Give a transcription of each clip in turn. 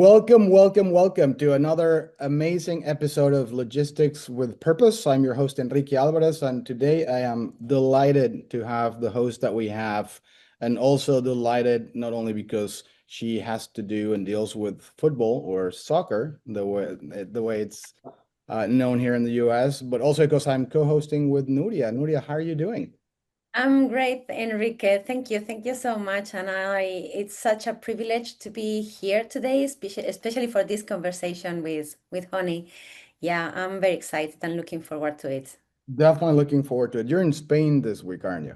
Welcome to another amazing episode of Logistics with Purpose. I'm your host, Enrique Alvarez, and today I am delighted to have the host that we have, and also delighted not only because she has to do and deals with football or soccer, the way it's known here in the US, but also because I'm co-hosting with Nuria. Nuria, how are you doing? I'm great, Enrique. Thank you. Thank you so much. It's such a privilege to be here today, especially for this conversation with Honey. Yeah, I'm very excited and looking forward to it. Definitely looking forward to it. You're in Spain this week, aren't you?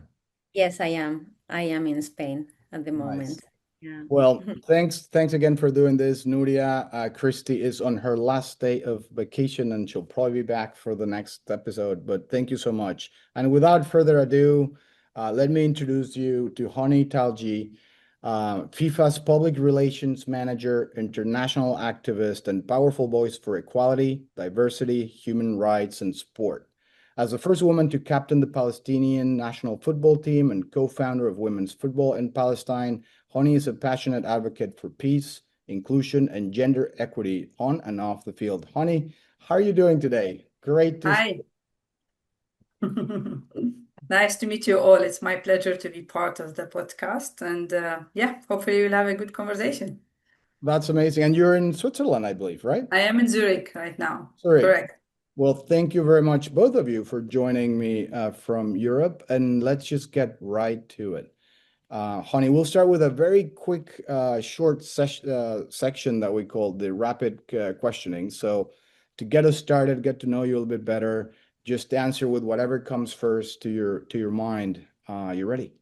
Yes, I am. I am in Spain at the Nice. moment. Yeah. Well, thanks again for doing this, Nuria. Christy is on her last day of vacation and she'll probably be back for the next episode, but thank you so much. And without further ado, let me introduce you to Honey Thaljieh, FIFA's public relations manager, international activist, and powerful voice for equality, diversity, human rights, and sport. As the first woman to captain the Palestinian national football team and co-founder of women's football in Palestine, Honey is a passionate advocate for peace, inclusion, and gender equity on and off the field. Honey, how are you doing today? Great to see Hi. Nice to meet you all. It's my pleasure to be part of the podcast. And yeah, hopefully we'll have a good conversation. That's amazing. And you're in Switzerland, I believe, right? I am in Zurich right now. Zurich. Correct. Well, thank you very much, both of you, for joining me from Europe. And let's just get right to it. Honey, we'll start with a very quick, short section that we call the rapid questioning. So to get us started, get to know you a little bit better, just answer with whatever comes first to your mind. You ready?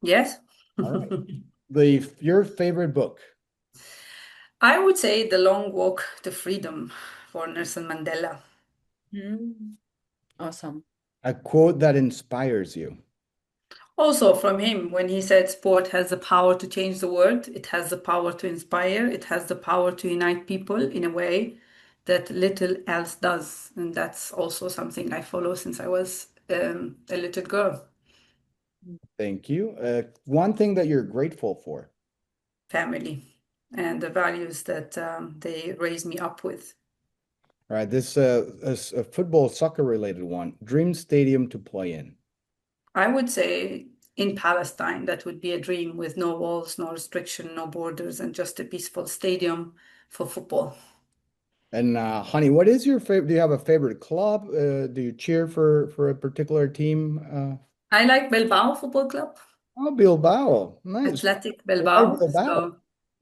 Yes. All right. Your favorite book, I would say The Long Walk to Freedom for Nelson Mandela. Mm, awesome. a quote that inspires you. Also from him, when he said sport has the power to change the world, it has the power to inspire, it has the power to unite people in a way that little else does. And that's also something I follow since I was a little girl. Thank you. One thing that you're grateful for. Family and the values that they raised me up with. All right, this is a football soccer related one. Dream stadium to play in. I would say in Palestine, that would be a dream with no walls, no restriction, no borders, and just a peaceful stadium for football. And Honey, what is your favorite? Do you have a favorite club? Do you cheer for a particular team? I like Bilbao Football Club, Oh, Bilbao. Nice. Athletic Why Bilbao. Bilbao?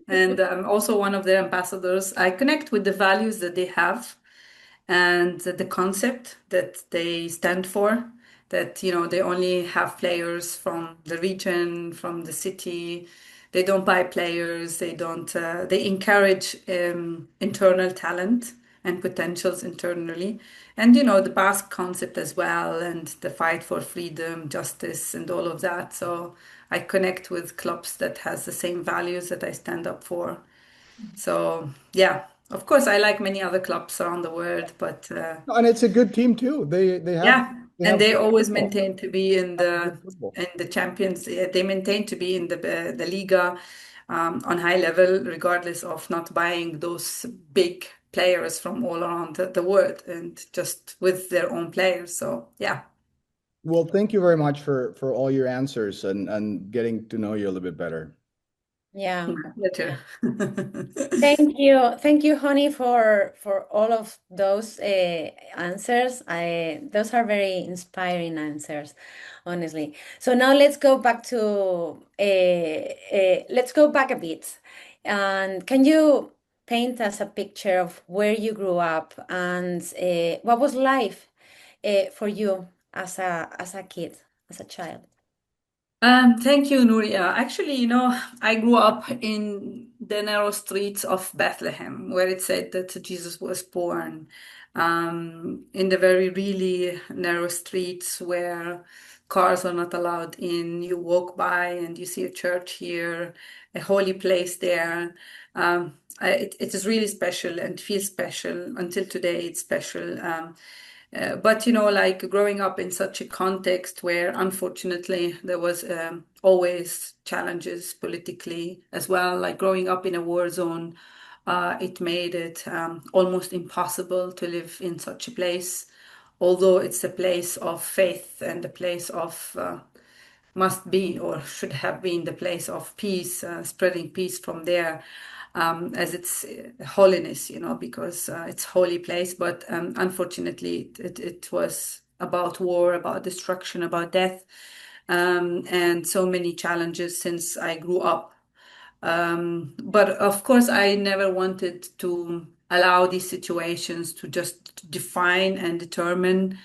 And I'm also one of their ambassadors. I connect with the values that they have and the concept that they stand for, that, they only have players from the region, from the city. They don't buy players. They encourage internal talent and potentials internally. And, the Basque concept as well, and the fight for freedom, justice, and all of that. So I connect with clubs that has the same values that I stand up for. So yeah, of course, I like many other clubs around the world, but And it's a good team too. They have yeah, they and have they good always football. maintain to be Good football. in the champions. They maintain to be in the Liga on high level, regardless of not buying those big players from all around the world, and just with their own players. So yeah, Well, thank you very much for all your answers and getting to know you a little bit better. Yeah. my pleasure. Thank you, Honey, for all of those answers. I Those are very inspiring answers, honestly. So now let's go back a bit. And can you paint us a picture of where you grew up and what was life for you as a kid, as a child? Thank you, Nuria. Actually, I grew up in the narrow streets of Bethlehem, where it said that Jesus was born. In the very, really narrow streets where cars are not allowed in. You walk by and you see a church here, a holy place there. It is really special and feels special. Until today, it's special. But like growing up in such a context where unfortunately there was always challenges politically as well, like growing up in a war zone, It made it almost impossible to live in such a place, although it's a place of faith and a place of must be or should have been the place of peace, spreading peace from there, as its holiness, because it's holy place. But unfortunately, it was about war, about destruction, about death, and so many challenges since I grew up. But of course, I never wanted to allow these situations to just define and determine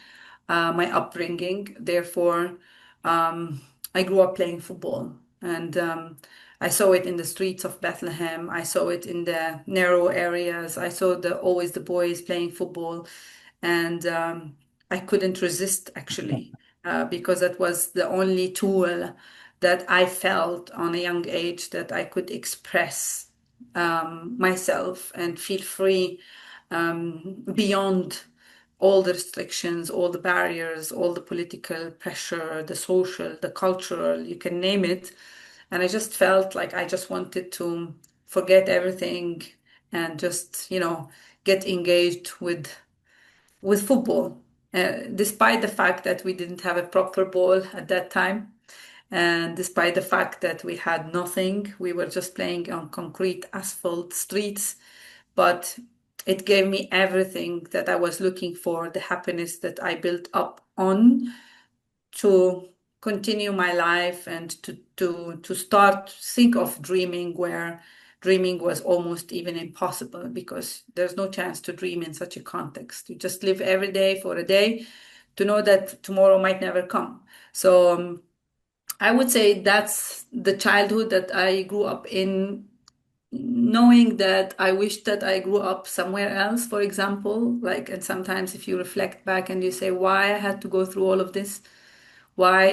my upbringing. Therefore, I grew up playing football, and I saw it in the streets of Bethlehem. I saw it in the narrow areas. I saw always the boys playing football, and I couldn't resist actually, because that was the only tool that I felt on a young age that I could express myself and feel free, beyond all the restrictions, all the barriers, all the political pressure, the social, the cultural, you can name it. And I just felt like I just wanted to forget everything and just, get engaged with football, despite the fact that we didn't have a proper ball at that time. And despite the fact that we had nothing, we were just playing on concrete asphalt streets. But it gave me everything that I was looking for, the happiness that I built up on to continue my life and to start think of dreaming where dreaming was almost even impossible, because there's no chance to dream in such a context. You just live every day for a day to know that tomorrow might never come. So I would say that's the childhood that I grew up in, knowing that I wish that I grew up somewhere else, for example. And sometimes if you reflect back and you say, why I had to go through all of this, why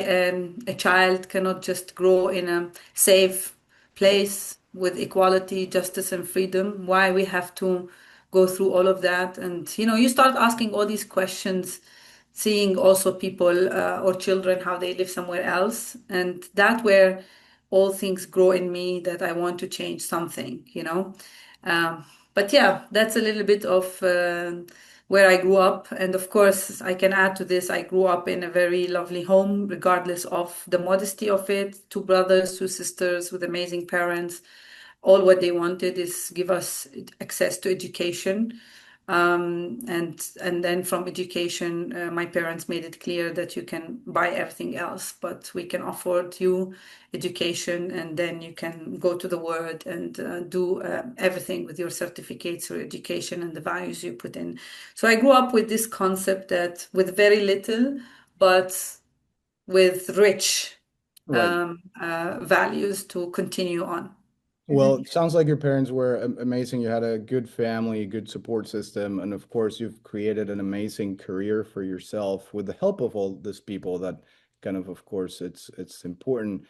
a child cannot just grow in a safe place with equality, justice, and freedom, why we have to go through all of that. And you start asking all these questions, seeing also people or children how they live somewhere else, and that where all things grow in me, that I want to change something. But yeah, that's a little bit of where I grew up. And of course, I can add to this, I grew up in a very lovely home, regardless of the modesty of it. Two brothers, two sisters with amazing parents. All what they wanted is give us access to education. And then from education, my parents made it clear that you can buy everything else, but we can afford you education, and then you can go to the world and do everything with your certificates or education and the values you put in. So I grew up with this concept that with very little, but with rich Right. values to continue on. Well, it sounds like your parents were amazing. You had a good family, a good support system, and of course, you've created an amazing career for yourself with the help of all these people that kind of course, it's important.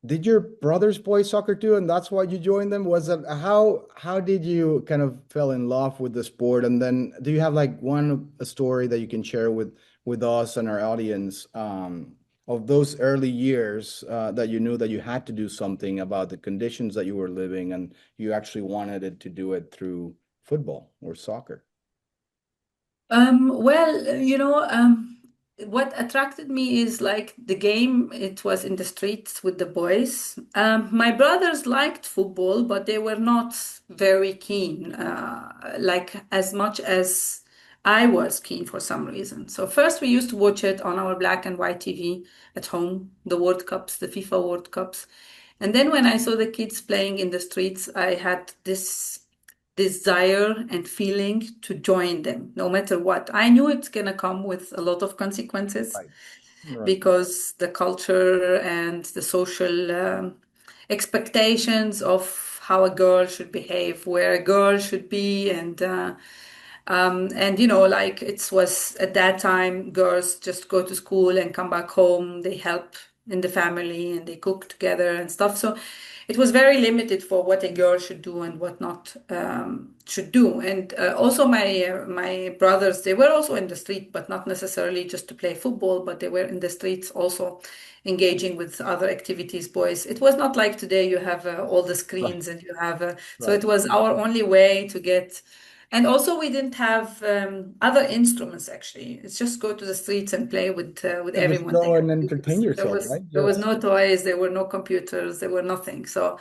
Did your brothers play soccer too, and that's why you joined them? Was it how did you kind of fell in love with the sport? And then do you have like a story that you can share with us and our audience of those early years that you knew that you had to do something about the conditions that you were living, and you actually wanted it to do it through football or soccer? Well, what attracted me is like the game. It was in the streets with the boys. My brothers liked football, but they were not very keen, like as much as I was keen for some reason. So first we used to watch it on our black and white TV at home, the World Cups, the FIFA World Cups. And then when I saw the kids playing in the streets, I had this desire and feeling to join them, no matter what. I knew it's gonna come with a lot of consequences, Right. Right. because the culture and the social expectations of how a girl should behave, where a girl should be, and like it was at that time, girls just go to school and come back home. They help in the family, and they cook together and stuff. So it was very limited for what a girl should do and what not should do. And also my brothers, they were also in the street, but not necessarily just to play football, but they were in the streets also engaging with other activities, boys. It was not like today you have all the Right. screens and you have, so Right. it was our only way to get. And also, we didn't have other instruments actually. It's just go to the streets and play with And just everyone go there. and entertain There yourself, was right? there was Yes. no toys, there were no computers, there were nothing. So,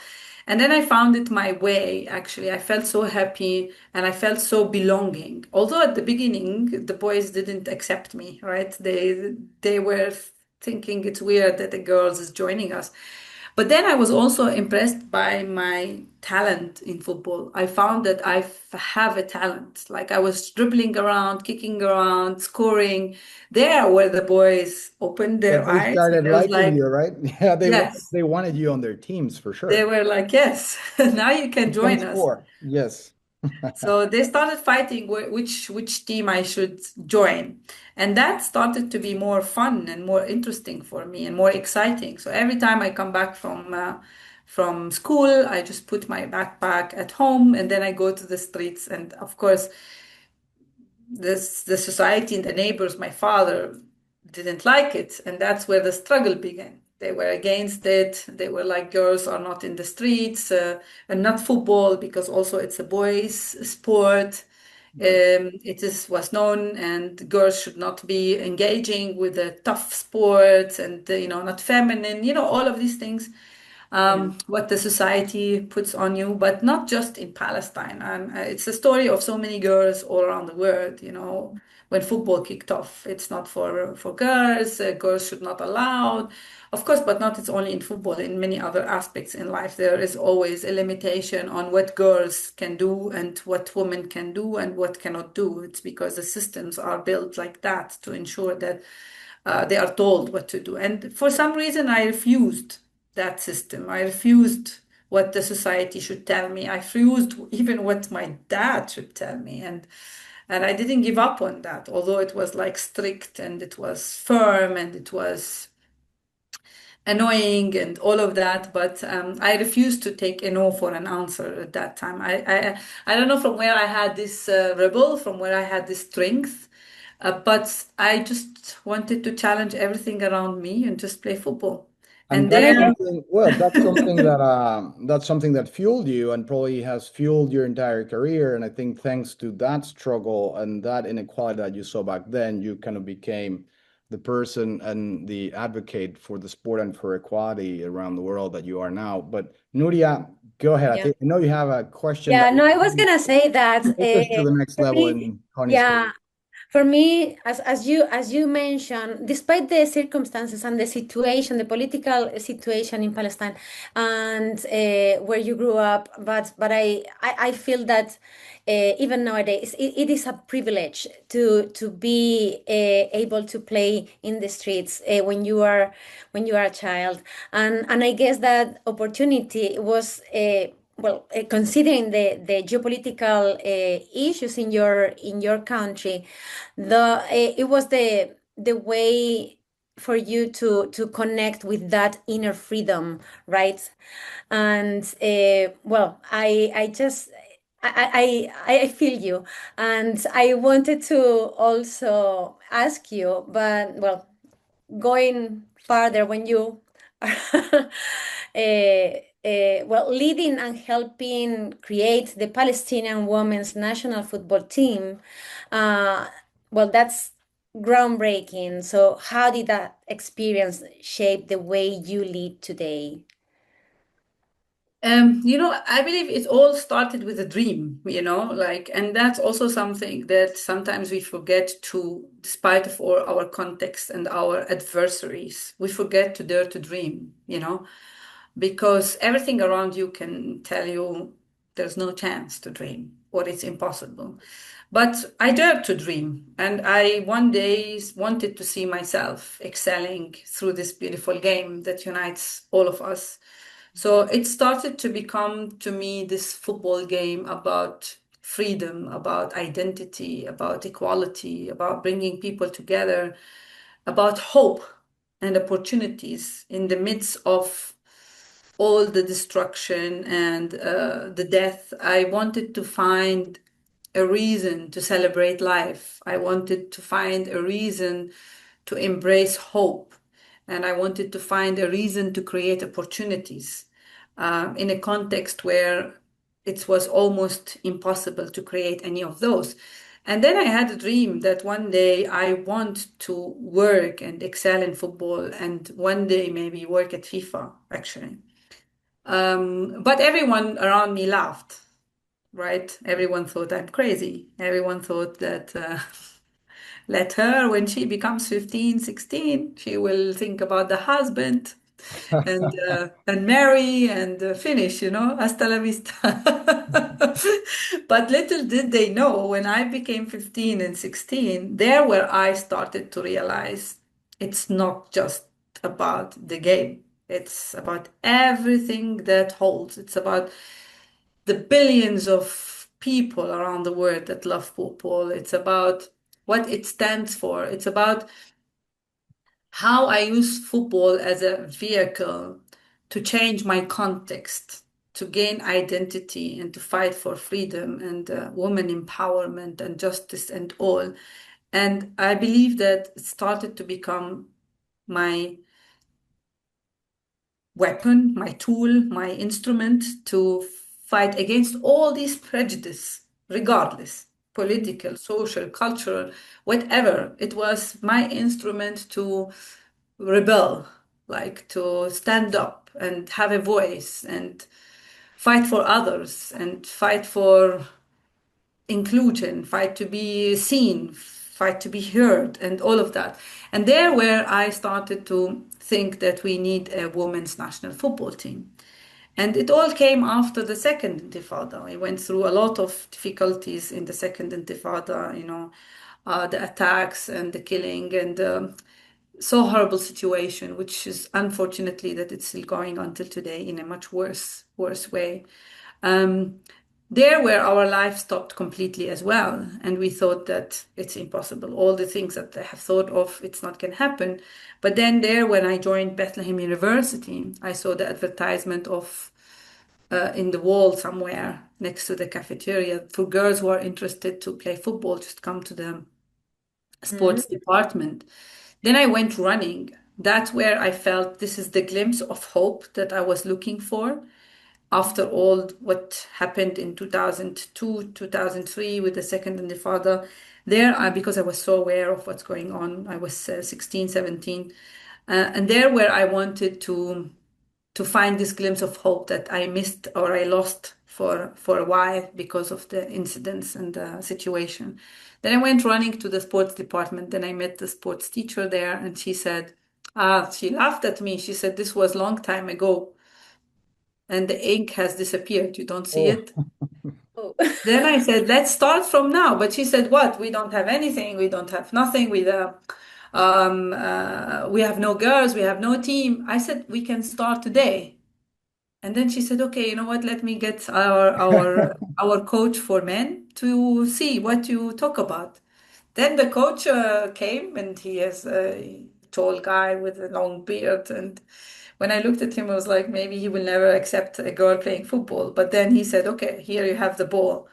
and then I found it my way actually. I felt so happy and I felt so belonging. Although at the beginning the boys didn't accept me, right? They were thinking it's weird that the girls is joining us. But then I was also impressed by my talent in football. I found that have a talent. Like I was dribbling around, kicking around, scoring. There where the boys opened That their they eyes. started And I was liking like, you, right? Yeah, yes. they wanted you on their teams for They sure. were like, yes, now you can You can join us. score. Yes. So they started fighting which team I should join. And that started to be more fun and more interesting for me and more exciting. So every time I come back from school, I just put my backpack at home and then I go to the streets. And of course, the society and the neighbors, my father didn't like it, and that's where the struggle began. They were against it. They were like, girls are not in the streets, and not football because also it's a boys' sport. Right. It is was known, and girls should not be engaging with the tough sports, and not feminine. All of these things what the society puts on you, but not just in Palestine. And it's a story of so many girls all around the world. When football kicked off, it's not for girls. Girls should not allowed, of course, but not it's only in football. In many other aspects in life, there is always a limitation on what girls can do and what women can do and what cannot do. It's because the systems are built like that to ensure that they are told what to do. And for some reason, I refused that system. I refused what the society should tell me. I refused even what my dad should tell me. And I didn't give up on that, although it was like strict and it was firm and it was annoying and all of that. But I refused to take a no for an answer at that time. I don't know from where I had this rebel, from where I had this strength, but I just wanted to challenge everything around me and just play football. And And And that's I there, guess, something, well, that's something that fueled you and probably has fueled your entire career. And I think thanks to that struggle and that inequality that you saw back then, you kind of became the person and the advocate for the sport and for equality around the world that you are now. But Nuria, go ahead. yeah. I know you have a question that Yeah, no, I was will gonna say that take us to the next for level me, in Honey's yeah, career. for me, as you mentioned, despite the circumstances and the situation, the political situation in Palestine, and where you grew up, but I feel that even nowadays it is a privilege to be able to play in the streets when you are a child, and I guess that opportunity was. Well, considering the geopolitical issues in your country, it was the way for you to connect with that inner freedom, right? And well, I just I feel you, and I wanted to also ask you, but well, going further when you are well, leading and helping create the Palestinian women's national football team, uh, well, that's groundbreaking. So how did that experience shape the way you lead today? I believe it all started with a dream, and that's also something that sometimes we forget to, despite of all our context and our adversaries, we forget to dare to dream, because everything around you can tell you there's no chance to dream or it's impossible. But I dared to dream, and I one day wanted to see myself excelling through this beautiful game that unites all of us. So it started to become to me this football game about freedom, about identity, about equality, about bringing people together, about hope. and opportunities in the midst of all the destruction and the death. I wanted to find a reason to celebrate life. I wanted to find a reason to embrace hope. And I wanted to find a reason to create opportunities in a context where it was almost impossible to create any of those. And then I had a dream that one day I want to work and excel in football, and one day maybe work at FIFA, actually. But everyone around me laughed, right? Everyone thought I'm crazy. Everyone thought that let her, when she becomes 15, 16, she will think about the husband and marry and finish, hasta la vista. But little did they know, when I became 15 and 16, there where I started to realize it's not just about the game. It's about everything that holds. It's about the billions of people around the world that love football. It's about what it stands for. It's about how I use football as a vehicle to change my context, to gain identity, and to fight for freedom and women empowerment and justice and all. And I believe that it started to become my weapon, my tool, my instrument to fight against all these prejudice, regardless, political, social, cultural, whatever. It was my instrument to rebel, like to stand up and have a voice and fight for others and fight for inclusion, fight to be seen, fight to be heard, and all of that. And there where I started to think that we need a women's national football team. And it all came after the second intifada. We went through a lot of difficulties in the second intifada, the attacks and the killing and so horrible situation, which is unfortunately that it's still going on till today in a much worse way. There where our life stopped completely as well, and we thought that it's impossible. All the things that I have thought of, it's not going to happen. But then there, when I joined Bethlehem University, I saw the advertisement of in the wall somewhere next to the cafeteria for girls who are interested to play football, just come to the sports department. Then I went running. That's where I felt this is the glimpse of hope that I was looking for after all what happened in 2002, 2003 with the second intifada. Because I was so aware of what's going on, I was 16, 17. And there where I wanted to find this glimpse of hope that I missed or I lost for a while because of the incidents and the situation. Then I went running to the sports department. Then I met the sports teacher there, and she said, she laughed at me. She said, this was a long time ago, and the ink has disappeared. You don't see Oh. it? Oh. Then I said, let's start from now. But she said, what? We don't have anything. We don't have nothing. We have no girls. We have no team. I said, we can start today. And then she said, okay, you know what? Let me get our coach for men to see what you talk about. Then the coach came, and he is a tall guy with a long beard. And when I looked at him, I was like, maybe he will never accept a girl playing football. But then he said, okay, here you have the ball.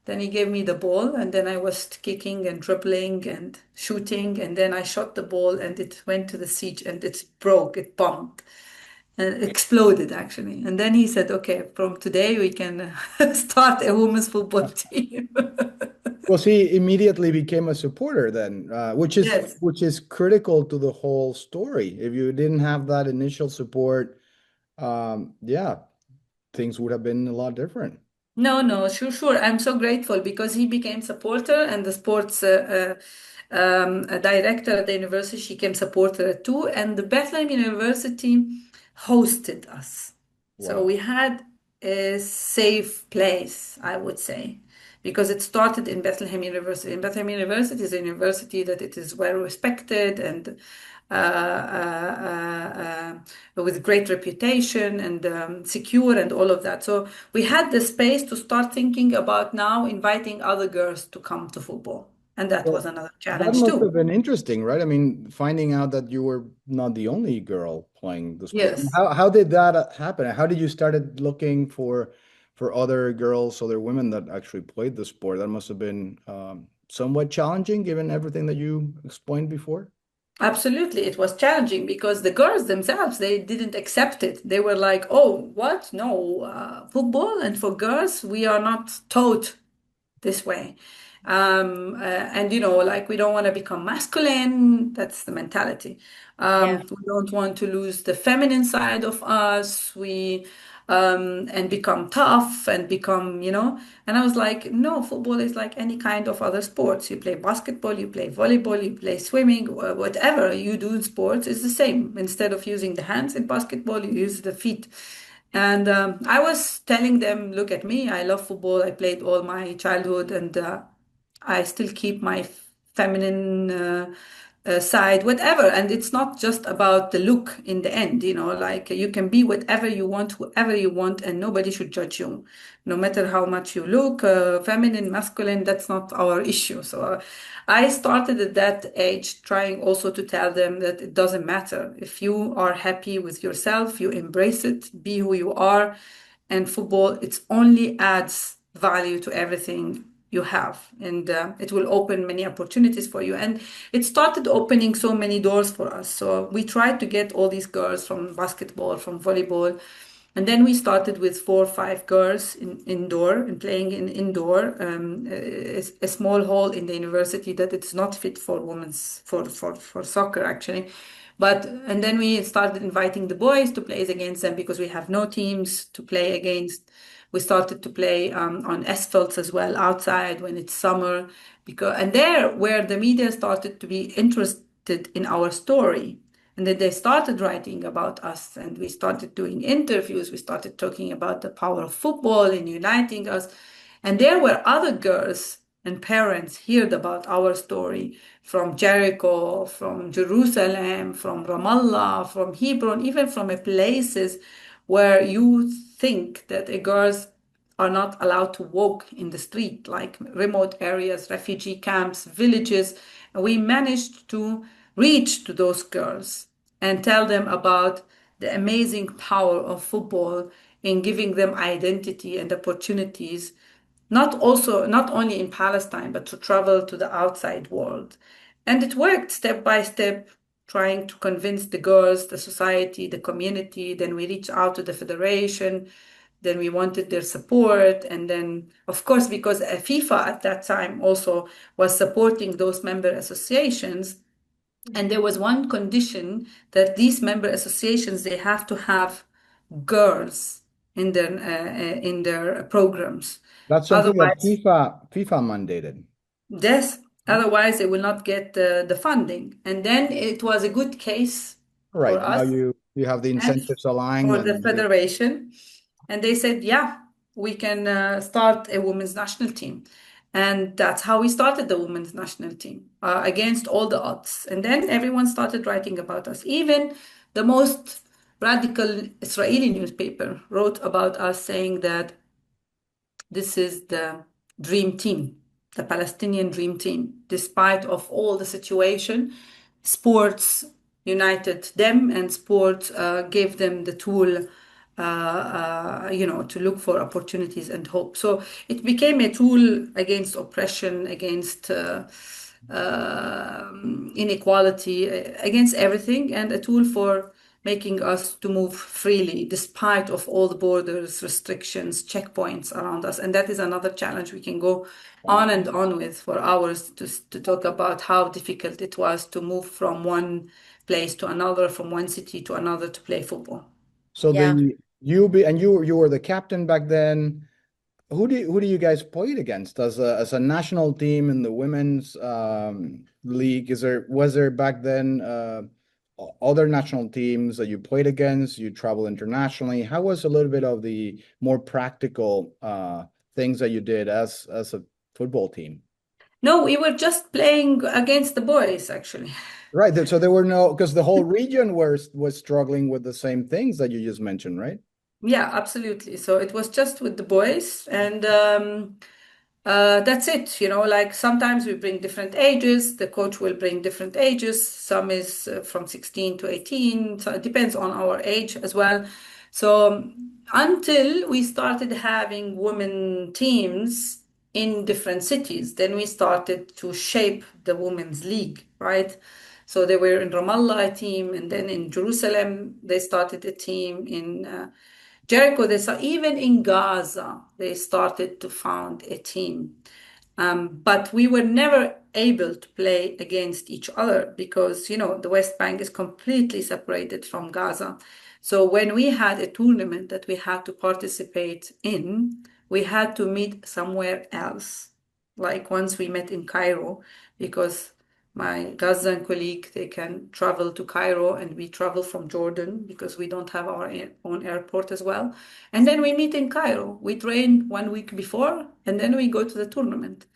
Then he gave me the ball, and then I was kicking and dribbling and shooting. And then I shot the ball, and it went to the siege, and it broke, it bombed. And exploded actually. And then he said, okay, from today we can start a women's football team. Well, she immediately became a supporter then, Yes. which is critical to the whole story. If you didn't have that initial support, yeah, things would have been a lot different. No, sure. I'm so grateful because he became supporter, and the sports director at the university, she became supporter too. And the Bethlehem University hosted us. So Wow. we had a safe place, I would say, because it started in Bethlehem University. And Bethlehem University is a university that it is well respected and with great reputation and secure and all of that. So we had the space to start thinking about now inviting other girls to come to football. And that was Well, another that challenge must too. have been interesting, right? I mean, finding out that you were not the only girl playing the sport. Yes. How did that happen? How did you started looking for other girls, other women that actually played the sport? That must have been somewhat challenging, given everything that you explained before. Absolutely, it was challenging because the girls themselves, they didn't accept it. They were like, "Oh, what? No, football and for girls, we are not taught this way." And like we don't want to become masculine. That's the mentality. Yeah. We don't want to lose the feminine side of us. And become tough and become. And I was like, no, football is like any kind of other sports. You play basketball, you play volleyball, you play swimming, whatever you do in sports is the same. Instead of using the hands in basketball, you use the feet. And I was telling them, look at me, I love football. I played all my childhood, and I still keep my feminine side, whatever. And it's not just about the look in the end, like you can be whatever you want, whoever you want, and nobody should judge you, no matter how much you look, feminine, masculine, that's not our issue. So I started at that age trying also to tell them that it doesn't matter. If you are happy with yourself, you embrace it, be who you are. And football, it only adds value to everything you have, and it will open many opportunities for you. And it started opening so many doors for us. So we tried to get all these girls from basketball, from volleyball, and then we started with 4 or 5 girls in indoor and playing in indoor, a small hall in the university that it's not fit for women's for soccer actually. But and then we started inviting the boys to play against them because we have no teams to play against. We started to play on asphalts as well outside when it's summer, and there where the media started to be interested in our story, and then they started writing about us, and we started doing interviews. We started talking about the power of football in uniting us. And there were other girls and parents heard about our story from Jericho, from Jerusalem, from Ramallah, from Hebron, even from places where you think that a girls are not allowed to walk in the street, like remote areas, refugee camps, villages. And we managed to reach to those girls and tell them about the amazing power of football in giving them identity and opportunities, not only in Palestine, but to travel to the outside world. And it worked step by step, trying to convince the girls, the society, the community. Then we reached out to the federation. Then we wanted their support. And then, of course, because FIFA at that time also was supporting those member associations, and there was one condition that these member associations, they have to have girls in their programs. That's something that Otherwise, FIFA mandated. yes, otherwise they will not get the funding. And then it was a good case for Right. Now us you have the and incentives aligned for the and federation. And they said, yeah, we can start a women's national team. And that's how we started the women's national team against all the odds. And then everyone started writing about us. Even the most radical Israeli newspaper wrote about us, saying that this is the dream team, the Palestinian dream team. Despite of all the situation, sports united them, and sports gave them the tool, to look for opportunities and hope. So it became a tool against oppression, against inequality, against everything, and a tool for making us to move freely despite of all the borders, restrictions, checkpoints around us. And that is another challenge we can go on and on with for hours to talk about how difficult it was to move from one place to another, from one city to another to play football. so Yeah. you were the captain back then. Who do you guys play against as a national team in the women's league? Was there back then other national teams that you played against? You travel internationally. How was a little bit of the more practical things that you did as a football team? No, we were just playing against the boys, actually. Right. So there were no, because the whole region was struggling with the same things that you just mentioned, right? Yeah, absolutely. So it was just with the boys, and That's it. Like sometimes we bring different ages. The coach will bring different ages. Some is from 16 to 18. So it depends on our age as well. So until we started having women teams in different cities, then we started to shape the women's league, right? So they were in Ramallah a team, and then in Jerusalem they started a team in Jericho. They saw even in Gaza they started to found a team. But we were never able to play against each other because, the West Bank is completely separated from Gaza. So when we had a tournament that we had to participate in, we had to meet somewhere else. Like once we met in Cairo, because my Gazan colleague, they can travel to Cairo and we travel from Jordan because we don't have our own airport as well. And then we meet in Cairo. We train 1 week before and then we go to the tournament.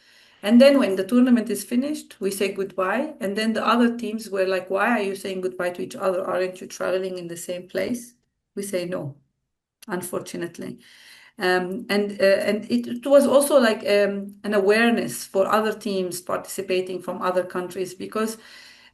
And then when the tournament is finished, we say goodbye. And then the other teams were like, why are you saying goodbye to each other? Aren't you traveling in the same place? We say no, unfortunately. And it was also like an awareness for other teams participating from other countries because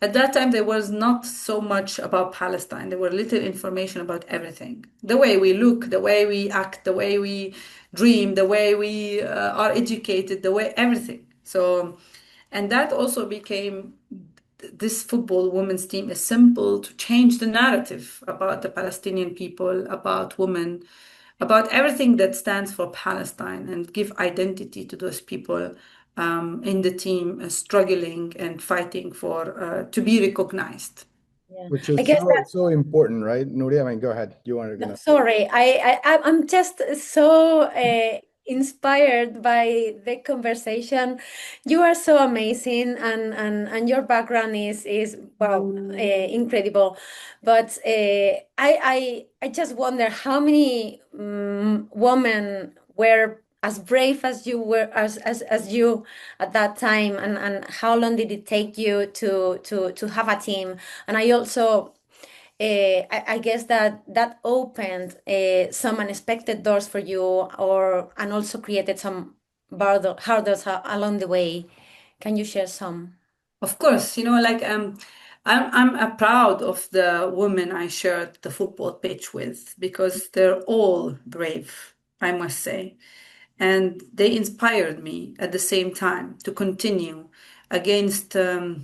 at that time there was not so much about Palestine. There were little information about everything. The way we look, the way we act, the way we dream, the way we are educated, the way everything. So, and that also became this football women's team is simple to change the narrative about the Palestinian people, about women, about everything that stands for Palestine and give identity to those people in the team struggling and fighting for to be recognized. Yeah, Which I is guess so important, right? Nuria, I mean, go ahead. You wanted no, to sorry, I'm just so inspired by the conversation. You are so amazing, and your background is wow, incredible. But I just wonder how many women were as brave as you were as you at that time, and how long did it take you to have a team? And I also I guess that opened some unexpected doors for you, or and also created some hurdles along the way. Can you share some? Of course, like I'm proud of the women I shared the football pitch with because they're all brave, I must say. And they inspired me at the same time to continue against the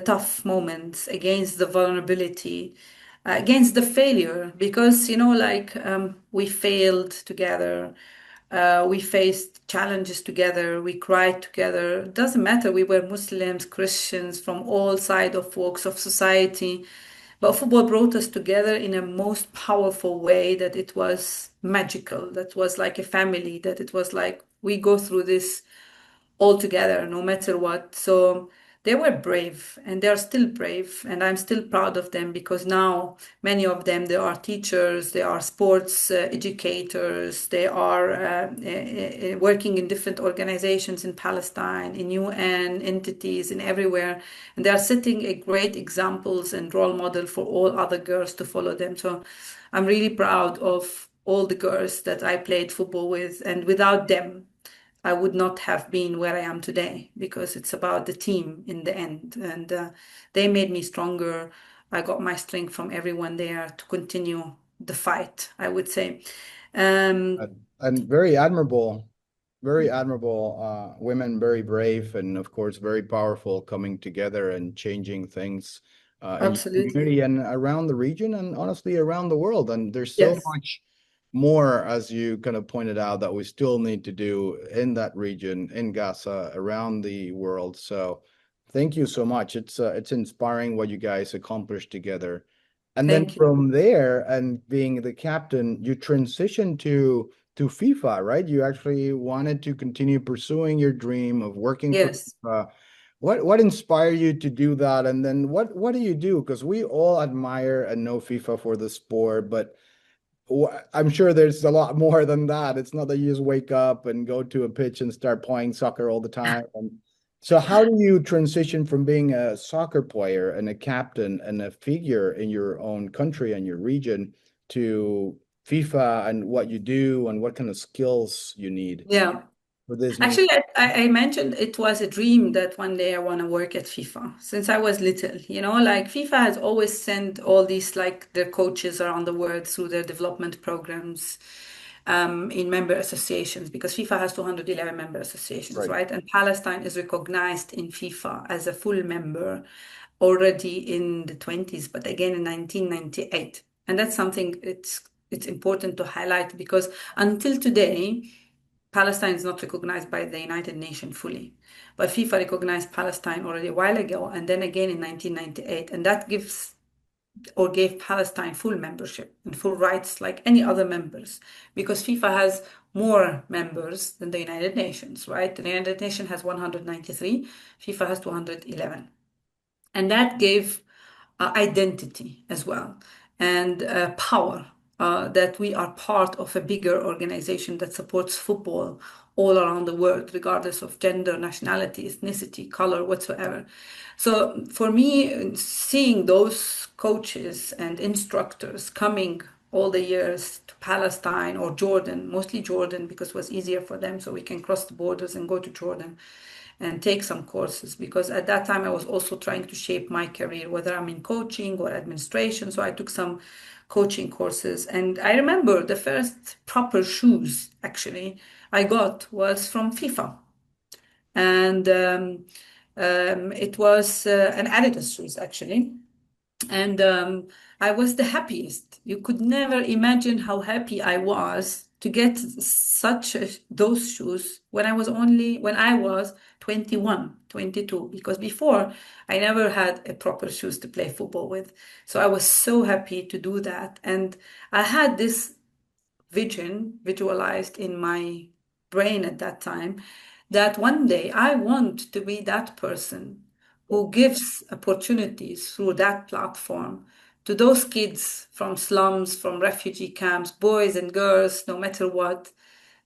tough moments, against the vulnerability, against the failure, because like we failed together. We faced challenges together. We cried together. It doesn't matter. We were Muslims, Christians from all sides of walks of society. But football brought us together in a most powerful way that it was magical. That was like a family, that it was like we go through this all together, no matter what. So they were brave and they are still brave. And I'm still proud of them because now many of them, they are teachers, they are sports educators, they are working in different organizations in Palestine, in UN entities, in everywhere. And they are setting a great examples and role model for all other girls to follow them. So I'm really proud of all the girls that I played football with. And without them, I would not have been where I am today because it's about the team in the end. And they made me stronger. I got my strength from everyone there to continue the fight, I would say. Um, and very admirable women, very brave, and of course, very powerful coming together and changing things in your Absolutely. community and around the region and honestly around the world. And there's so Yes. much more, as you kind of pointed out, that we still need to do in that region, in Gaza, around the world. So thank you so much. It's inspiring what you guys accomplished together. And then Thank you. from there, and being the captain, you transitioned to FIFA, right? You actually wanted to continue pursuing your dream of working for Yes. FIFA. What inspired you to do that? And then what do you do? Because we all admire and know FIFA for the sport, but I'm sure there's a lot more than that. It's not that you just wake up and go to a pitch and start playing soccer all the time. And so how do you transition from being a soccer player and a captain and a figure in your own country and your region to FIFA and what you do and what kind of skills you need? Yeah. with this new? Actually, I mentioned it was a dream that one day I want to work at FIFA since I was little. Like FIFA has always sent all these, like their coaches around the world through their development programs in member associations because FIFA has 211 member associations, Right. right? And Palestine is recognized in FIFA as a full member already in the 20s, but again in 1998. And that's something it's important to highlight because until today, Palestine is not recognized by the United Nations fully. But FIFA recognized Palestine already a while ago and then again in 1998. And that gives or gave Palestine full membership and full rights like any other members because FIFA has more members than the United Nations, right? The United Nations has 193, FIFA has 211. And that gave identity as well and power that we are part of a bigger organization that supports football all around the world, regardless of gender, nationality, ethnicity, color, whatsoever. So for me, seeing those coaches and instructors coming all the years to Palestine or Jordan, mostly Jordan because it was easier for them, so we can cross the borders and go to Jordan and take some courses because at that time I was also trying to shape my career, whether I'm in coaching or administration. So I took some coaching courses. And I remember the first proper shoes actually I got was from FIFA. And it was an Adidas shoes actually. And I was the happiest. You could never imagine how happy I was to get those shoes when I was 21, 22, because before I never had a proper shoes to play football with. So I was so happy to do that. And I had this visualized in my brain at that time that one day I want to be that person who gives opportunities through that platform to those kids from slums, from refugee camps, boys and girls, no matter what,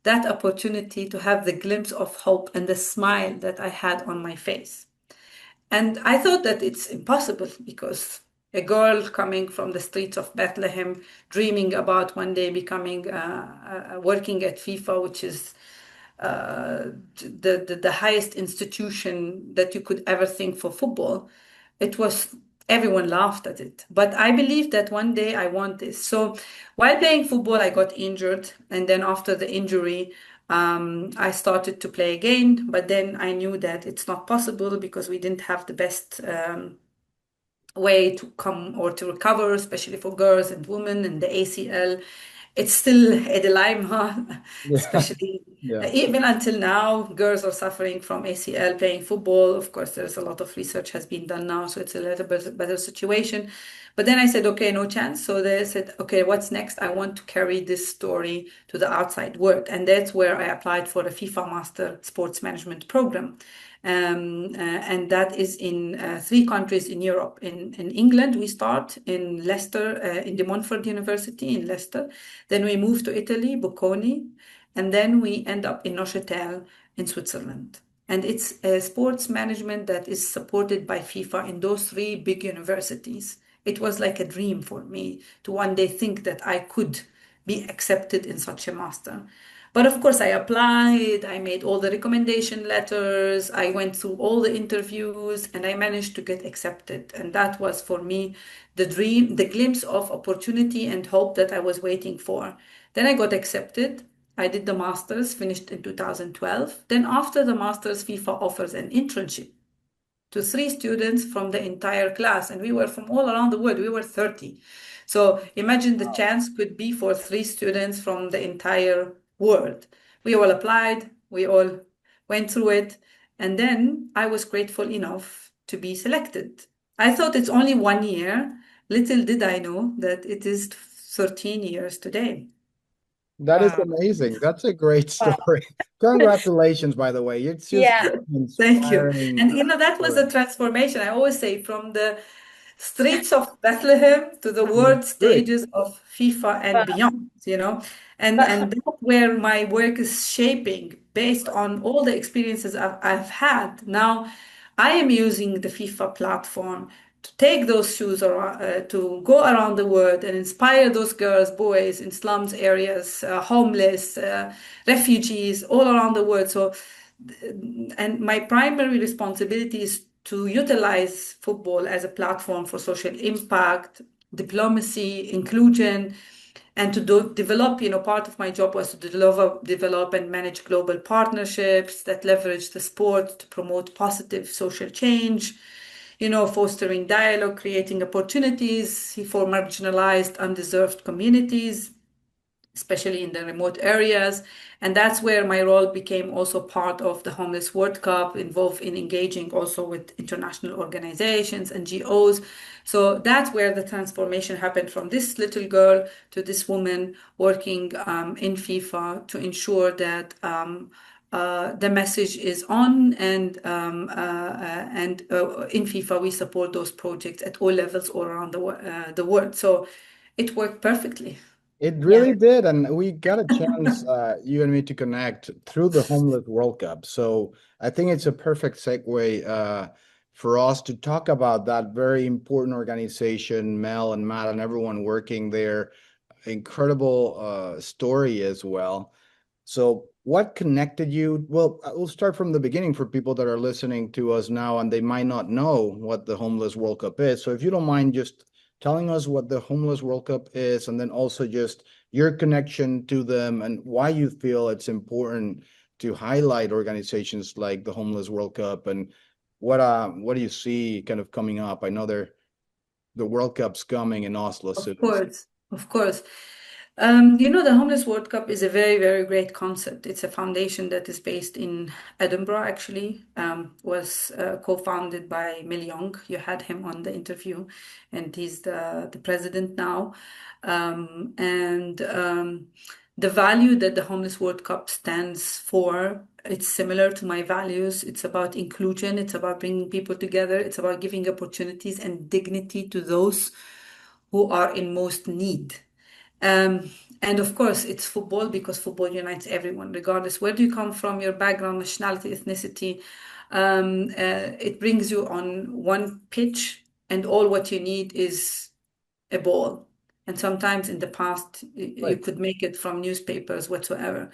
that opportunity to have the glimpse of hope and the smile that I had on my face. And I thought that it's impossible because a girl coming from the streets of Bethlehem, dreaming about one day becoming working at FIFA, which is the highest institution that you could ever think for football. It was everyone laughed at it. But I believe that one day I want this. So while playing football, I got injured, and then after the injury, I started to play again. But then I knew that it's not possible because we didn't have the best way to come or to recover, especially for girls and women, and the ACL. It's still a dilemma, Yeah. especially Yeah. even until now, girls are suffering from ACL playing football. Of course, there's a lot of research has been done now, so it's a little bit better situation. But then I said, okay, no chance. So they said, okay, what's next? I want to carry this story to the outside world. And that's where I applied for a FIFA Master Sports Management Program. And that is in 3 countries in Europe. In England, we start in Leicester, in the Montfort University in Leicester. Then we move to Italy, Bocconi, and then we end up in Neuchâtel in Switzerland. And it's a sports management that is supported by FIFA in those 3 big universities. It was like a dream for me to one day think that I could be accepted in such a master. But of course, I applied, I made all the recommendation letters, I went through all the interviews, and I managed to get accepted. And that was for me the dream, the glimpse of opportunity and hope that I was waiting for. Then I got accepted. I did the master's, finished in 2012. Then, after the master's, FIFA offers an internship to 3 students from the entire class. And we were from all around the world. We were 30. So imagine the chance could be for 3 students from the entire world. We all applied, we all went through it. And then I was grateful enough to be selected. I thought it's only 1 year. Little did I know that it is 13 years today. That is amazing. That's a great Wow. story. Congratulations, by the way. It's just Yeah. Thank you. inspiring. And that was a transformation. I always say from the streets of Bethlehem to the world Great. stages of FIFA and Wow. beyond. And that's where my work is shaping based on all the experiences I've had. Now I am using the FIFA platform to take those shoes around, to go around the world and inspire those girls, boys in slums areas, homeless, refugees all around the world. So, and my primary responsibility is to utilize football as a platform for social impact, diplomacy, inclusion, and to develop, part of my job was to develop and manage global partnerships that leverage the sport to promote positive social change, fostering dialogue, creating opportunities for marginalized, undeserved communities, especially in the remote areas. And that's where my role became also part of the Homeless World Cup, involved in engaging also with international organizations, NGOs. So that's where the transformation happened from this little girl to this woman working in FIFA to ensure that the message is on, and in FIFA we support those projects at all levels all around the world. So it worked perfectly. It really did, and we got a chance, you and me, to connect through the Homeless World Cup. So I think it's a perfect segue for us to talk about that very important organization, Mel and Matt and everyone working there. Incredible story as well. So what connected you? Well, we'll start from the beginning for people that are listening to us now and they might not know what the Homeless World Cup is. So if you don't mind just telling us what the Homeless World Cup is, and then also just your connection to them and why you feel it's important to highlight organizations like the Homeless World Cup, and what do you see kind of coming up? I know the World Cup's coming in Oslo Of soon. course, of course. The Homeless World Cup is a very, very great concept. It's a foundation that is based in Edinburgh, actually, was co-founded by Mil Young. You had him on the interview, and he's the president now. And the value that the Homeless World Cup stands for, it's similar to my values. It's about inclusion. It's about bringing people together. It's about giving opportunities and dignity to those who are in most need. And of course, it's football because football unites everyone, regardless where do you come from, your background, nationality, ethnicity. It brings you on one pitch, and all what you need is a ball. And sometimes in the past, you Right. could make it from newspapers whatsoever.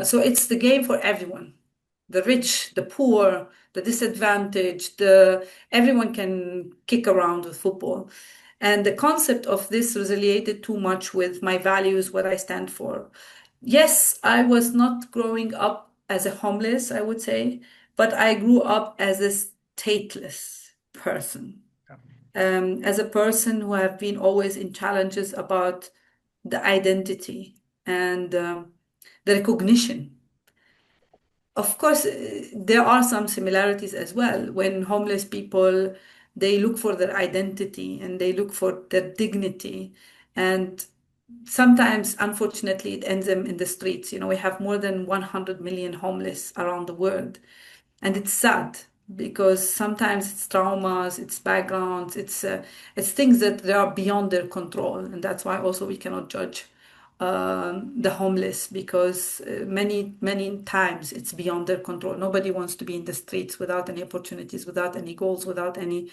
So it's the game for everyone. The rich, the poor, the disadvantaged, everyone can kick around with football. And the concept of this resonated too much with my values, what I stand for. Yes, I was not growing up as a homeless, I would say, but I grew up as a stateless person, as a person who have been always in challenges about the identity and the recognition. Of course, there are some similarities as well. When homeless people, they look for their identity and they look for their dignity. And sometimes, unfortunately, it ends them in the streets. We have more than 100 million homeless around the world. And it's sad because sometimes it's traumas, it's backgrounds, it's things that they are beyond their control. And that's why also we cannot judge the homeless, because many times it's beyond their control. Nobody wants to be in the streets without any opportunities, without any goals, without any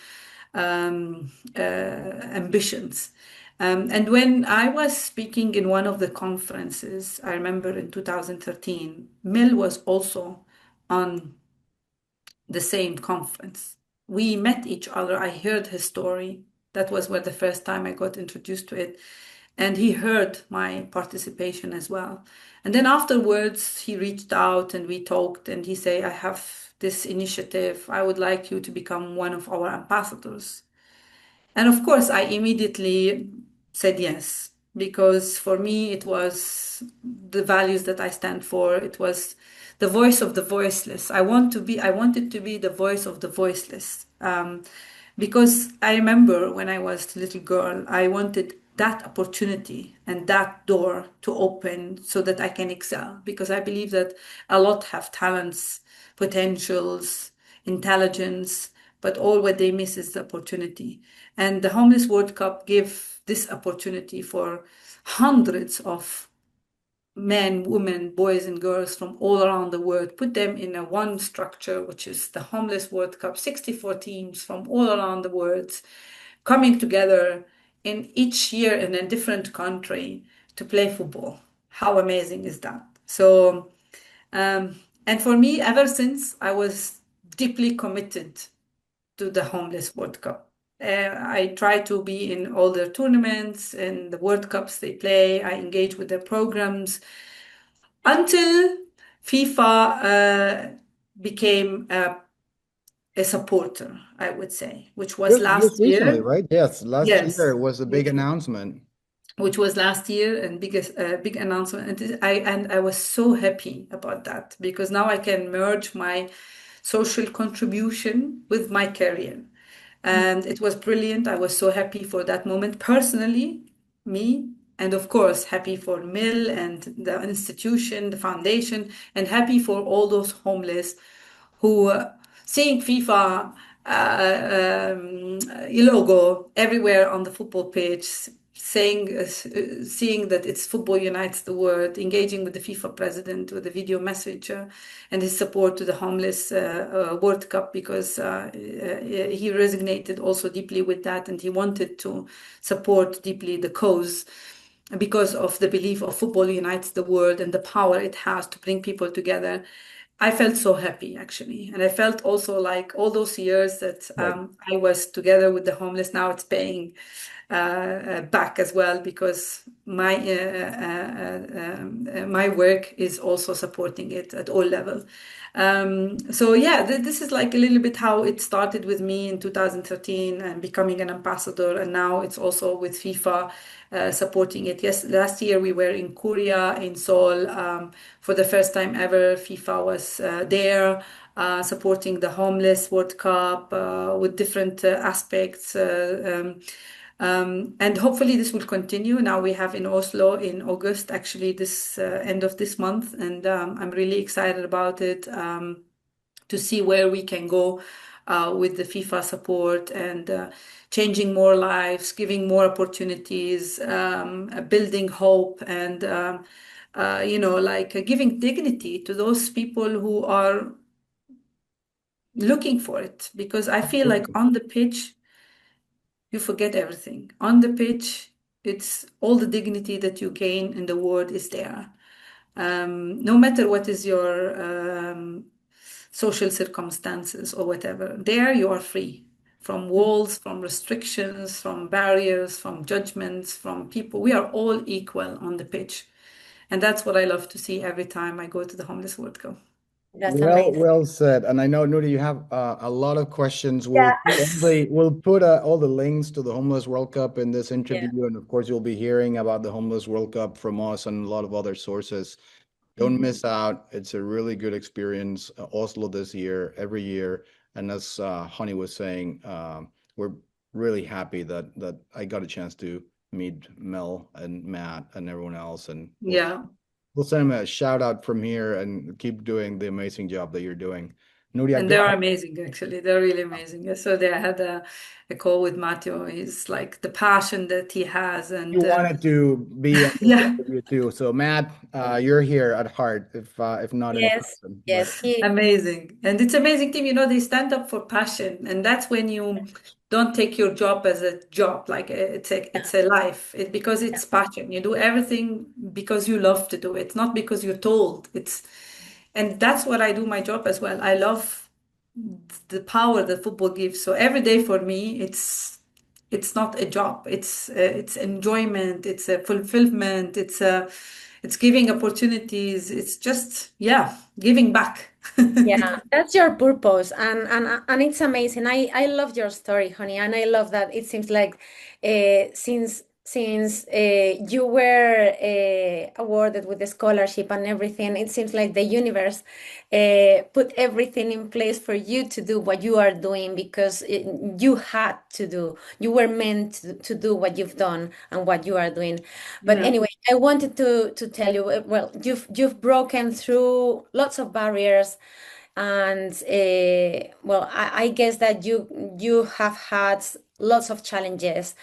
ambitions. And when I was speaking in one of the conferences, I remember in 2013, Mil was also on the same conference. We met each other. I heard his story. That was where the first time I got introduced to it. And he heard my participation as well. And then afterwards, he reached out and we talked, and he said, I have this initiative. I would like you to become one of our ambassadors. And of course, I immediately said yes, because for me, it was the values that I stand for. It was the voice of the voiceless. I wanted to be the voice of the voiceless. Because I remember when I was a little girl, I wanted that opportunity and that door to open so that I can excel. Because I believe that a lot have talents, potentials, intelligence, but all what they miss is the opportunity. And the Homeless World Cup gave this opportunity for hundreds of men, women, boys, and girls from all around the world, put them in a one structure, which is the Homeless World Cup, 64 teams from all around the world coming together in each year in a different country to play football. How amazing is that? So, and for me, ever since I was deeply committed to the Homeless World Cup. I try to be in all their tournaments and the World Cups they play. I engage with their programs until FIFA became a supporter, I would say, which was Just last recently, year. right? Yes, last year Yes, was a big announcement. which was last year and biggest big announcement. And I was so happy about that because now I can merge my social contribution with my career. And it was brilliant. I was so happy for that moment personally, me, and of course, happy for Mill and the institution, the foundation, and happy for all those homeless who seeing FIFA logo everywhere on the football pitch, seeing that it's football unites the world, engaging with the FIFA president with a video message and his support to the homeless World Cup because he resonated also deeply with that and he wanted to support deeply the cause because of the belief of football unites the world and the power it has to bring people together. I felt so happy actually. And I felt also like all those years that Right. I was together with the homeless, now it's paying back as well because my work is also supporting it at all levels. So yeah, this is like a little bit how it started with me in 2013 and becoming an ambassador, and now it's also with FIFA supporting it. Yes, last year we were in Korea, in Seoul, for the first time ever. FIFA was there. Supporting the Homeless World Cup with different aspects. And hopefully this will continue. Now we have in Oslo in August, actually this end of this month, and I'm really excited about it to see where we can go with the FIFA support and changing more lives, giving more opportunities, building hope, and giving dignity to those people who are looking for it. Because I feel like on the pitch, you forget everything. On the pitch, it's all the dignity that you gain in the world is there. No matter what is your social circumstances or whatever, there you are free from walls, from restrictions, from barriers, from judgments, from people. We are all equal on the pitch. And that's what I love to see every time I go to the Homeless World Cup. That's amazing. Well said. And I know, Nuria, you have a lot of questions. Yeah. We'll put all the links to the Homeless World Cup in this Yeah. interview, and of course, you'll be hearing about the Homeless World Cup from us and a lot of other sources. Don't miss out. It's a really good experience. Oslo this year, every year, and as Honey was saying, we're really happy that I got a chance to meet Mel and Matt and everyone else, and Yeah. we'll send them a shout out from here and keep doing the amazing job that you're doing. Nuria, And go they are ahead. amazing, actually. They're really amazing. Yesterday I had a call with Matteo. He's like the passion that he has. You And wanted to be on this yeah, interview too. So Matt, you're here at heart, if not in Yes. person. But Yes. He. amazing. And it's amazing team. They stand up for passion. And that's when you don't take your job as a job. Like it's a life. Because it's passion. You do everything because you love to do it, not because you're told. And that's what I do my job as well. I love the power that football gives. So every day for me, it's not a job. It's enjoyment. It's a fulfillment. It's giving opportunities. It's just giving back. Yeah, that's your purpose, and it's amazing. I love your story, honey, and I love that it seems like since you were awarded with the scholarship and everything, it seems like the universe put everything in place for you to do what you are doing because you had to do. You were meant to do what you've done and what you are doing. But Yeah. anyway, I wanted to tell you, well, you've broken through lots of barriers, and well, I guess that you have had lots of challenges.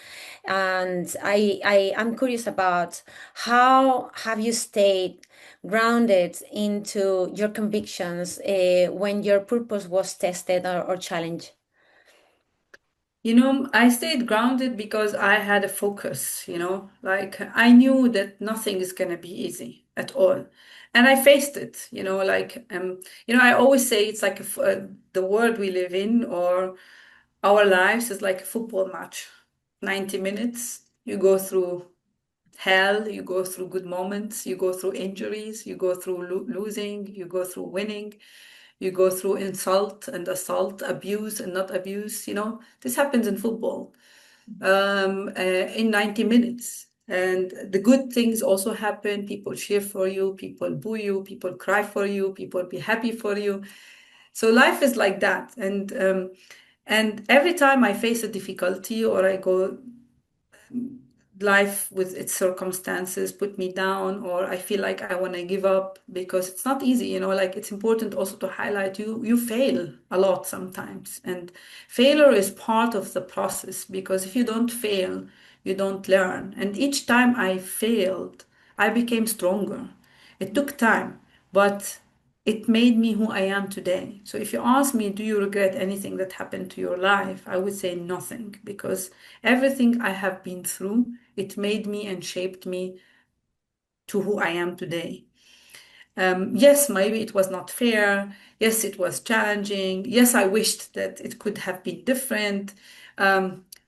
And I'm curious about how have you stayed grounded into your convictions when your purpose was tested or challenged? I stayed grounded because I had a focus, like I knew that nothing is going to be easy at all. And I faced it, I always say it's like the world we live in or our lives is like a football match. 90 minutes, you go through hell, you go through good moments, you go through injuries, you go through losing, you go through winning. You go through insult and assault, abuse and not abuse. This happens in football in 90 minutes. And the good things also happen. People cheer for you, people boo you, people cry for you, people be happy for you. So life is like that. And every time I face a difficulty or I go life with its circumstances put me down or I feel like I want to give up because it's not easy, like it's important also to highlight you fail a lot sometimes, and failure is part of the process because if you don't fail you don't learn, and each time I failed I became stronger. It took time, but it made me who I am today. So if you ask me, do you regret anything that happened to your life? I would say nothing, because everything I have been through, it made me and shaped me to who I am today. Yes, maybe it was not fair. Yes, it was challenging. Yes, I wished that it could have been different.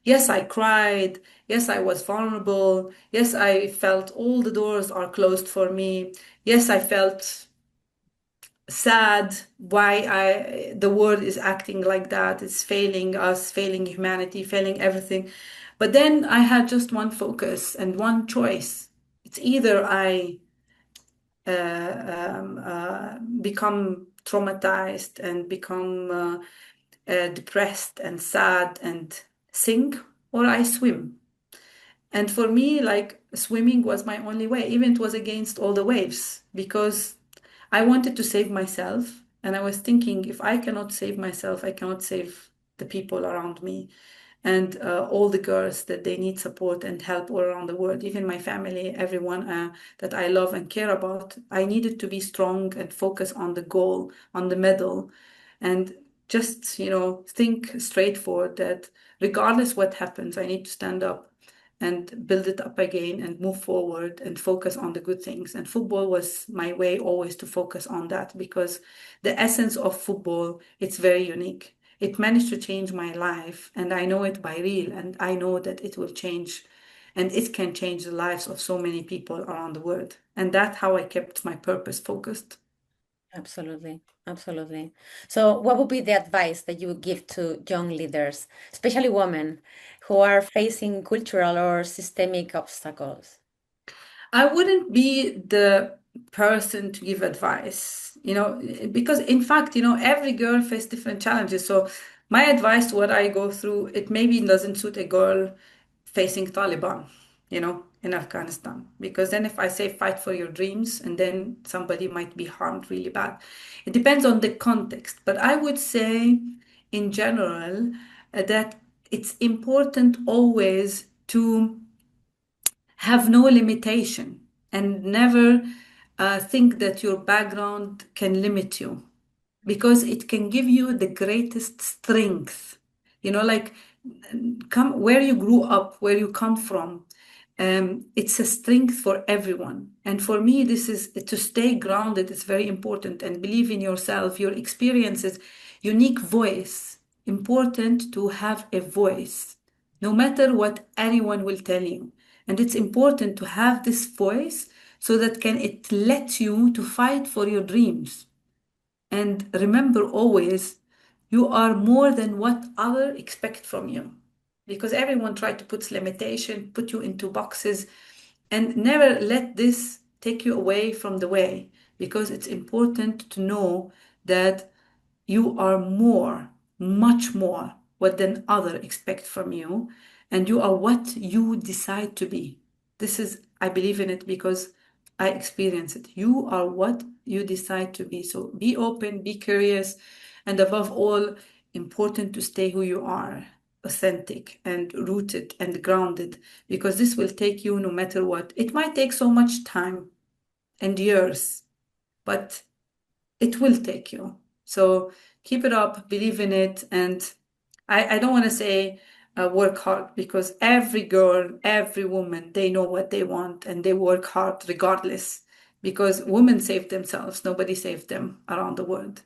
Yes, I cried. Yes, I was vulnerable. Yes, I felt all the doors are closed for me. Yes, I felt sad why the world is acting like that. It's failing us, failing humanity, failing everything. But then I had just one focus and one choice. It's either I become traumatized and become depressed and sad and sink, or I swim. And for me, like swimming was my only way, even it was against all the waves, because I wanted to save myself. And I was thinking, if I cannot save myself, I cannot save the people around me and all the girls that they need support and help all around the world, even my family, everyone that I love and care about. I needed to be strong and focus on the goal, on the medal, and just, think straightforward that regardless what happens, I need to stand up and build it up again and move forward and focus on the good things. And football was my way always to focus on that, because the essence of football, it's very unique. It managed to change my life, and I know it by real, and I know that it will change and it can change the lives of so many people around the world. And that's how I kept my purpose focused. Absolutely, absolutely. So, what would be the advice that you would give to young leaders, especially women who are facing cultural or systemic obstacles? I wouldn't be the person to give advice, because in fact, every girl faces different challenges. So my advice, what I go through, it maybe doesn't suit a girl facing Taliban, in Afghanistan. Because then if I say fight for your dreams, and then somebody might be harmed really bad. It depends on the context. But I would say in general that it's important always to have no limitation and never think that your background can limit you, because it can give you the greatest strength. Like come where you grew up, where you come from. It's a strength for everyone. And for me, this is to stay grounded. It's very important, and believe in yourself, your experiences, unique voice. Important to have a voice, no matter what anyone will tell you. And it's important to have this voice so that can it let you to fight for your dreams. And remember always, you are more than what other expect from you. Because everyone try to put limitation, put you into boxes, and never let this take you away from the way. Because it's important to know that you are more, much more, what than other expect from you, and you are what you decide to be. This is, I believe in it because I experience it. You are what you decide to be. So be open, be curious, and above all, important to stay who you are. authentic and rooted and grounded, because this will take you no matter what. It might take so much time and years, but it will take you. So keep it up, believe in it. And I don't want to say work hard, because every girl, every woman, they know what they want and they work hard regardless, because women save themselves. Nobody saved them around the world.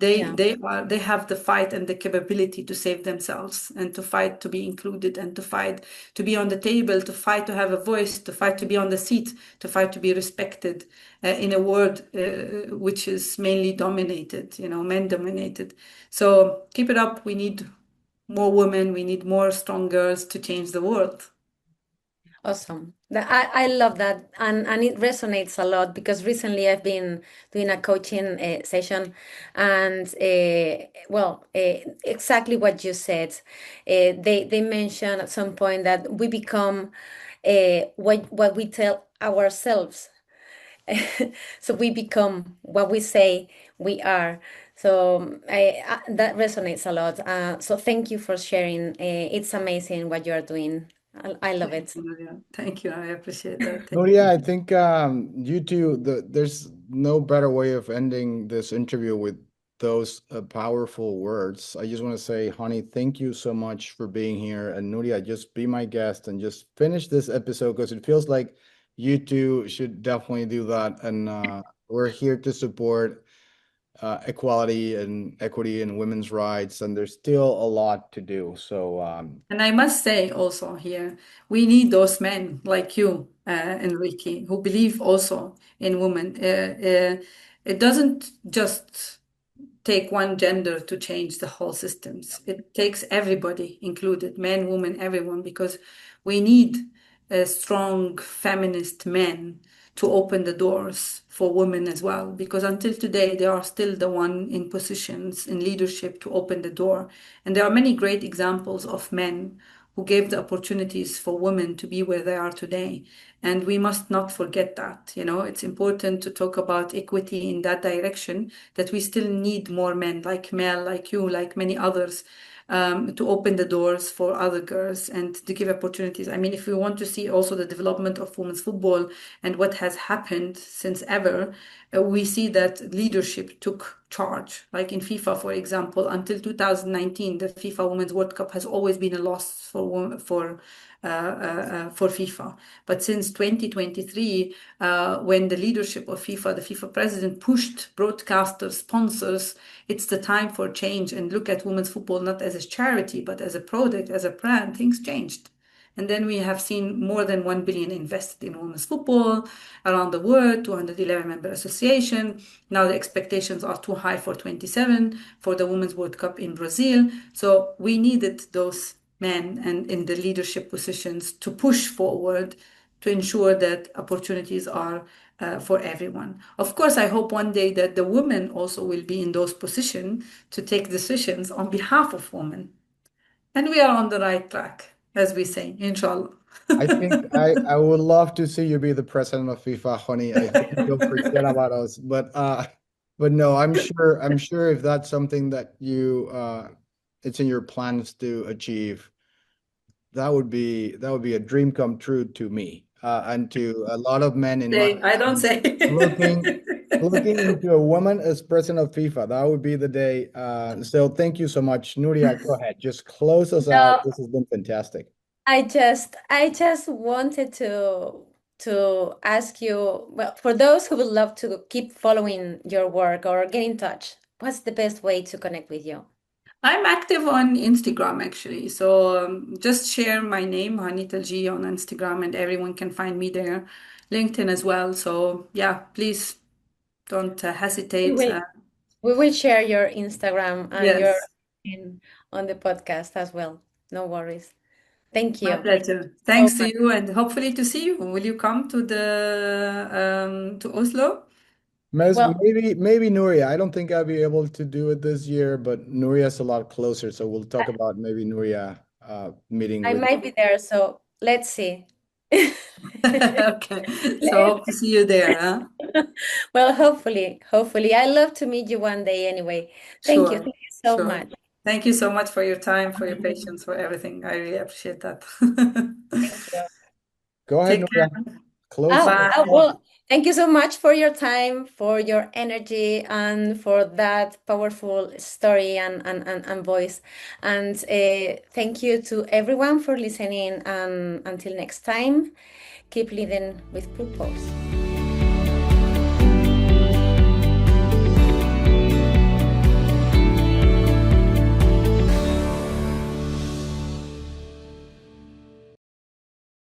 Yeah. They have the fight and the capability to save themselves and to fight to be included and to fight to be on the table, to fight to have a voice, to fight to be on the seat, to fight to be respected in a world which is mainly dominated, men dominated. So keep it up. We need more women. We need more strong girls to change the world. Awesome. I love that. And it resonates a lot because recently I've been doing a coaching session and exactly what you said. They mentioned at some point that we become what we tell ourselves. So we become what we say we are. So that resonates a lot. So thank you for sharing. It's amazing what you are doing. I love Thank it. you, Nuria. Thank you. I appreciate that. Thank Nuria, you. I think you two, there's no better way of ending this interview with those powerful words. I just want to say, Honey, thank you so much for being here. And Nuria, just be my guest and just finish this episode because it feels like you two should definitely do that. And we're here to support equality and equity and women's rights. And there's still a lot to do. So And I must say also here, we need those men like you, Enrique, who believe also in women. It doesn't just take one gender to change the whole systems. It takes everybody included, men, women, everyone, because we need strong feminist men to open the doors for women as well, because until today they are still the one in positions in leadership to open the door. And there are many great examples of men who gave the opportunities for women to be where they are today. And we must not forget that. It's important to talk about equity in that direction, that we still need more men like Mel, like you, like many others, to open the doors for other girls and to give opportunities. I mean, if we want to see also the development of women's football and what has happened since ever, we see that leadership took charge. Like in FIFA, for example, until 2019, the FIFA Women's World Cup has always been a loss for FIFA. But since 2023, when the leadership of FIFA, the FIFA president pushed broadcasters, sponsors, it's the time for change and look at women's football not as a charity, but as a product, as a brand. Things changed. And then we have seen more than 1 billion invested in women's football around the world, 211 member association. Now the expectations are too high for 27 for the Women's World Cup in Brazil. So we needed those men and in the leadership positions to push forward to ensure that opportunities are for everyone. Of course, I hope one day that the women also will be in those positions to take decisions on behalf of women. And we are on the right track, as we say, inshallah. I think I would love to see you be the president of FIFA, Honey. I think you'll forget about us. But no, I'm sure if that's something that you it's in your plans to achieve, that would be a dream come true to me. And to a lot of men in my I don't say. looking looking into a woman as president of FIFA. That would be the day. So thank you so much. Nuria, go ahead. Just close us out. No, This has been fantastic. I just wanted to ask you, well, for those who would love to keep following your work or get in touch, what's the best way to connect with you? I'm active on Instagram actually. So just share my name, Honey Thaljieh, on Instagram, and everyone can find me there. LinkedIn as well. So yeah, please don't We hesitate. will we will share your Instagram and your Yes, in on the podcast as well. No worries. Thank my you pleasure. so Thanks to much. you, and hopefully to see you. Will you come to Oslo? Well, Maybe Nuria. I don't think I'll be able to do it this year, but Nuria's a lot closer, so we'll talk about maybe Nuria meeting I with. might be there, so let's see. Okay. So Let's hope to see you there, huh? Well, hopefully. I love to meet you one day anyway. Thank you. Sure, Thank you so sure. much. Thank you so much for your time, for your patience, for everything. I really appreciate that. Thank you. Go ahead, Take care. Nuria. Close. Bye. Well, thank you so much for your time, for your energy, and for that powerful story and voice. And thank you to everyone for listening. And until next time, keep living with purpose.